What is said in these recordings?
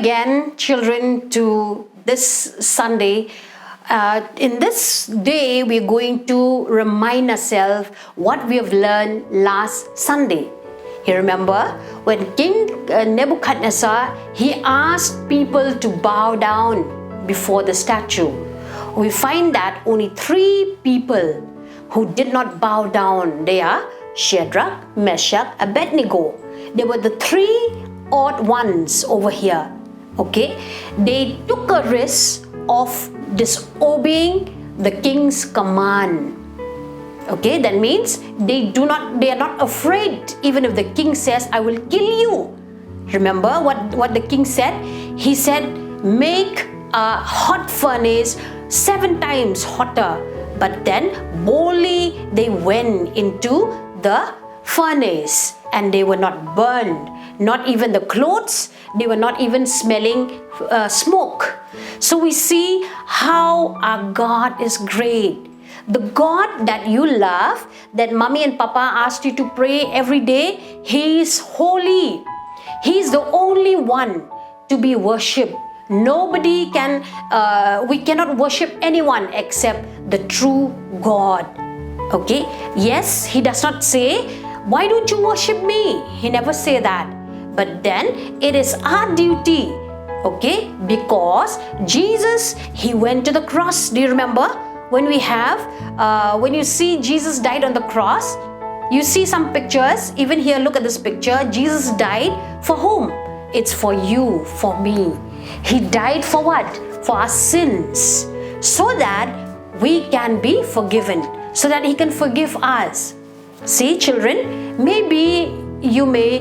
again, children, to this Sunday. In this day, we're going to remind ourselves what we have learned last Sunday. You remember when King Nebuchadnezzar, he asked people to bow down before the statue. We find that only 3 people who did not bow down. They are Shadrach, Meshach, Abednego. They were the 3 odd ones over here. Okay, they took a risk of disobeying the king's command. Okay, that means they are not afraid. Even if the king says, I will kill you. Remember what the king said? He said, make a hot furnace 7 times hotter. But then boldly they went into the furnace and they were not burned. Not even the clothes, they were not even smelling smoke. So we see how our God is great. The God that you love, that mommy and papa asked you to pray every day, He is holy. He is the only one to be worshipped. Nobody can, we cannot worship anyone except the true God. Okay? Yes, He does not say, why don't you worship me? He never say that. But then it is our duty, okay? Because Jesus, He went to the cross. Do you remember? When you see Jesus died on the cross, you see some pictures. Even here, look at this picture. Jesus died for whom? It's for you, for me. He died for what? For our sins. So that we can be forgiven. So that He can forgive us. See, children, maybe you may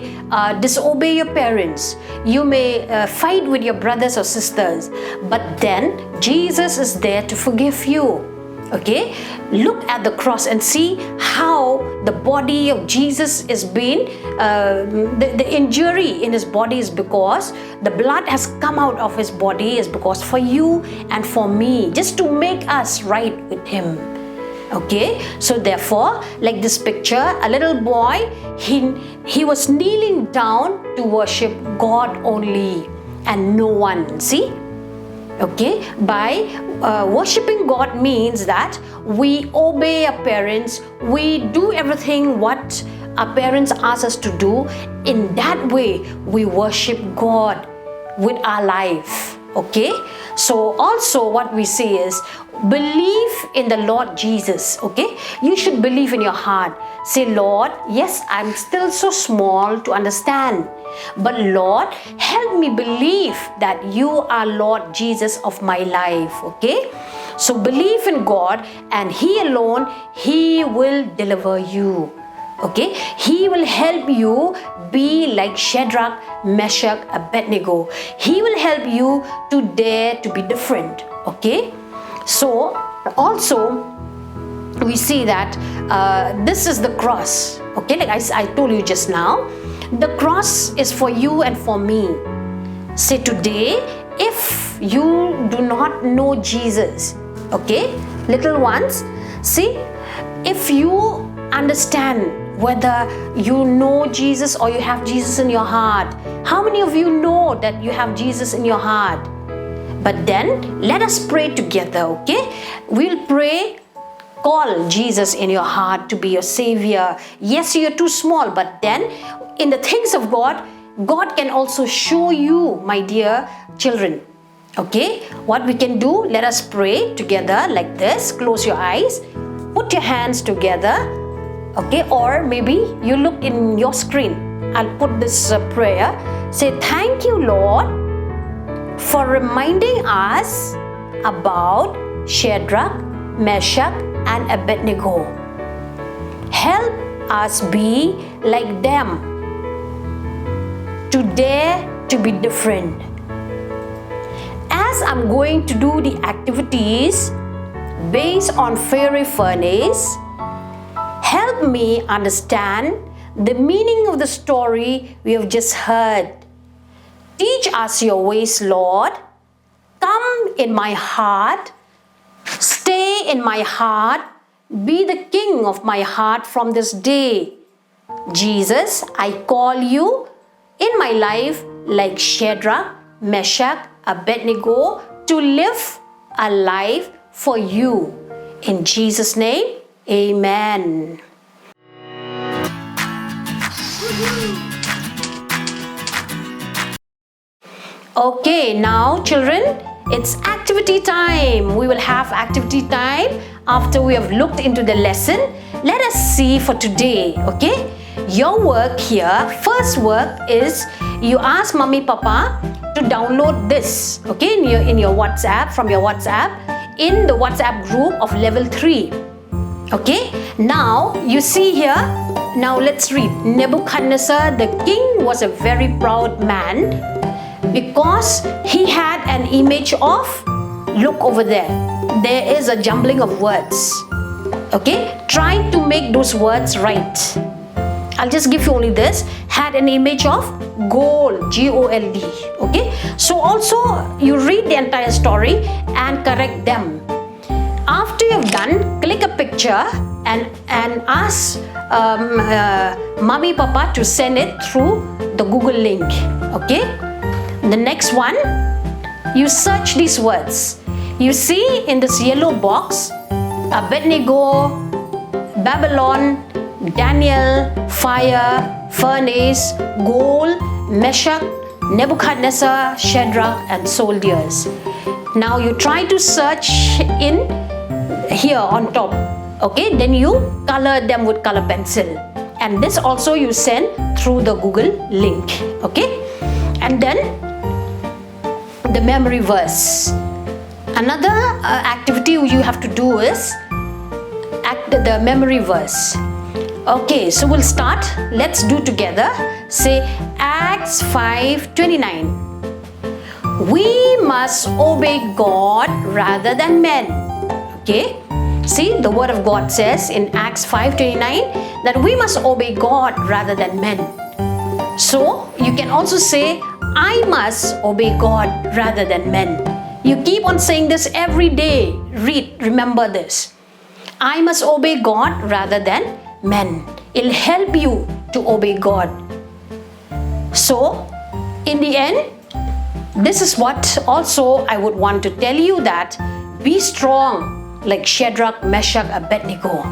disobey your parents. You may fight with your brothers or sisters. But then Jesus is there to forgive you. Okay? Look at the cross and see how the body of Jesus is being, the injury in His body is because the blood has come out of His body is because for you and for me, just to make us right with Him. Okay, so therefore, like this picture, a little boy, he was kneeling down to worship God only and no one. See? Okay, by worshiping God means that we obey our parents, we do everything what our parents ask us to do. In that way, we worship God with our life. Okay, so also what we say is believe in the Lord Jesus. Okay, you should believe in your heart. Say, Lord, yes, I'm still so small to understand, but Lord, help me believe that you are Lord Jesus of my life. Okay, so believe in God and He alone, He will deliver you. Okay, He will help you be like Shadrach, Meshach, Abednego. He will help you to dare to be different. Okay, so also we see that this is the cross. Okay, like I told you just now, the cross is for you and for me. Say today, if you do not know Jesus, okay, little ones, see, if you understand whether you know Jesus or you have Jesus in your heart. How many of you know that you have Jesus in your heart? But then let us pray together, okay? We'll pray, call Jesus in your heart to be your Savior. Yes, you're too small, but then in the things of God, God can also show you, my dear children. Okay, what we can do, let us pray together like this. Close your eyes, put your hands together. Okay, or maybe you look in your screen. I'll put this prayer. Say, thank you, Lord, for reminding us about Shadrach, Meshach, and Abednego. Help us be like them, to dare to be different. As I'm going to do the activities based on fiery furnace, help me understand the meaning of the story we have just heard. Teach us your ways, Lord. Come in my heart. Stay in my heart. Be the king of my heart from this day. Jesus, I call you in my life like Shadrach, Meshach, Abednego to live a life for you. In Jesus' name, amen. Okay, now children, it's activity time. We will have activity time after we have looked into the lesson. Let us see for today, okay? Your work here, first work is you ask Mummy Papa to download this, okay, in your WhatsApp, from your WhatsApp, in the WhatsApp group of level 3. Okay, now you see here, now let's read. Nebuchadnezzar the king was a very proud man because he had an image of, look over there, there is a jumbling of words. Okay, try to make those words right. I'll just give you only this. Had an image of gold, G-O-L-D. Okay, so also you read the entire story and correct them. After you've done, click a picture and ask Mummy Papa to send it through the Google link. Okay, the next one, you search these words. You see in this yellow box, Abednego, Babylon, Daniel, fire, furnace, gold, Meshach, Nebuchadnezzar, Shadrach, and soldiers. Now you try to search in here on top. Okay, then you color them with color pencil, and this also you send through the Google link. Okay, and then the memory verse. Another activity you have to do is the memory verse. Okay, so we'll start. Let's do together. Say Acts 5:29. We must obey God rather than men. Okay, see, the word of God says in Acts 5:29 that we must obey God rather than men. So you can also say, I must obey God rather than men. You keep on saying this every day. Remember this. I must obey God rather than men. It'll help you to obey God. So, in the end, this is what also I would want to tell you, that be strong like Shadrach, Meshach, Abednego.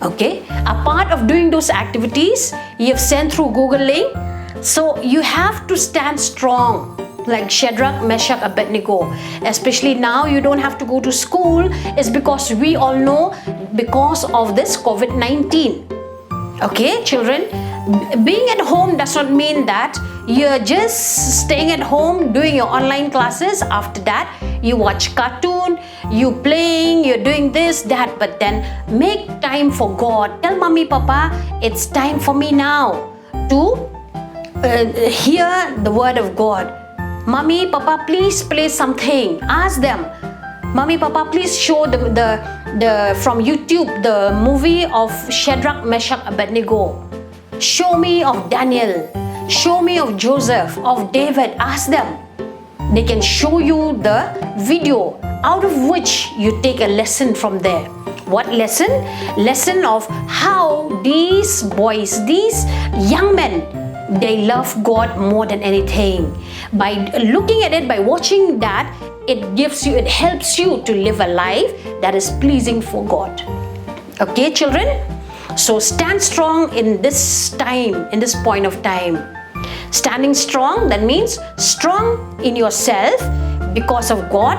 Okay? A part of doing those activities you have sent through Google link. So you have to stand strong like Shadrach, Meshach, Abednego. Especially now you don't have to go to school. It's because we all know, because of this COVID-19. Okay, children, being at home does not mean that you're just staying at home doing your online classes. After that, you watch cartoon, you playing, you're doing this, that. But then make time for God. Tell Mummy, Papa, it's time for me now to hear the word of God. Mummy, Papa, please play something. Ask them. Mummy, Papa, please show from YouTube the movie of Shadrach, Meshach, Abednego. Show me of Daniel. Show me of Joseph, of David. Ask them. They can show you the video, out of which you take a lesson from there. What lesson? Lesson of how these boys, these young men, they love God more than anything. By looking at it, by watching that, it helps you to live a life that is pleasing for God. Okay, children? So stand strong in this time, in this point of time. Standing strong, that means strong in yourself because of God.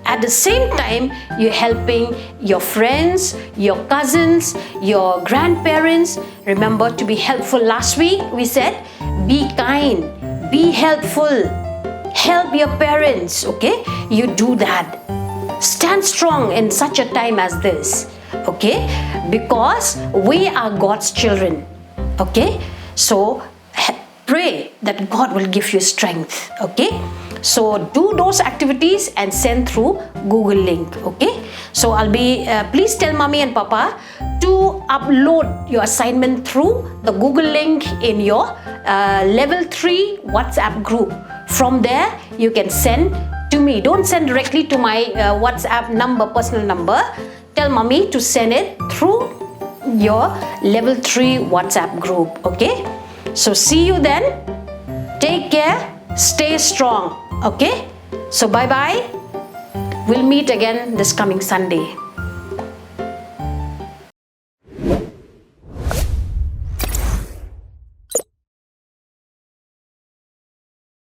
At the same time, you're helping your friends, your cousins, your grandparents. Remember to be helpful. Last week we said, be kind, be helpful, help your parents. Okay, you do that. Stand strong in such a time as this. Okay, because we are God's children. Okay, so pray that God will give you strength. Okay, so do those activities and send through Google link. Okay, so I'll be please tell Mommy and Papa to upload your assignment through the Google link in your level 3 WhatsApp group. From there you can send to me. Don't send directly to my WhatsApp number, personal number. Tell Mommy to send it through your level 3 WhatsApp group. Okay, so see you then. Take care, stay strong. Okay? So bye bye. We'll meet again this coming Sunday.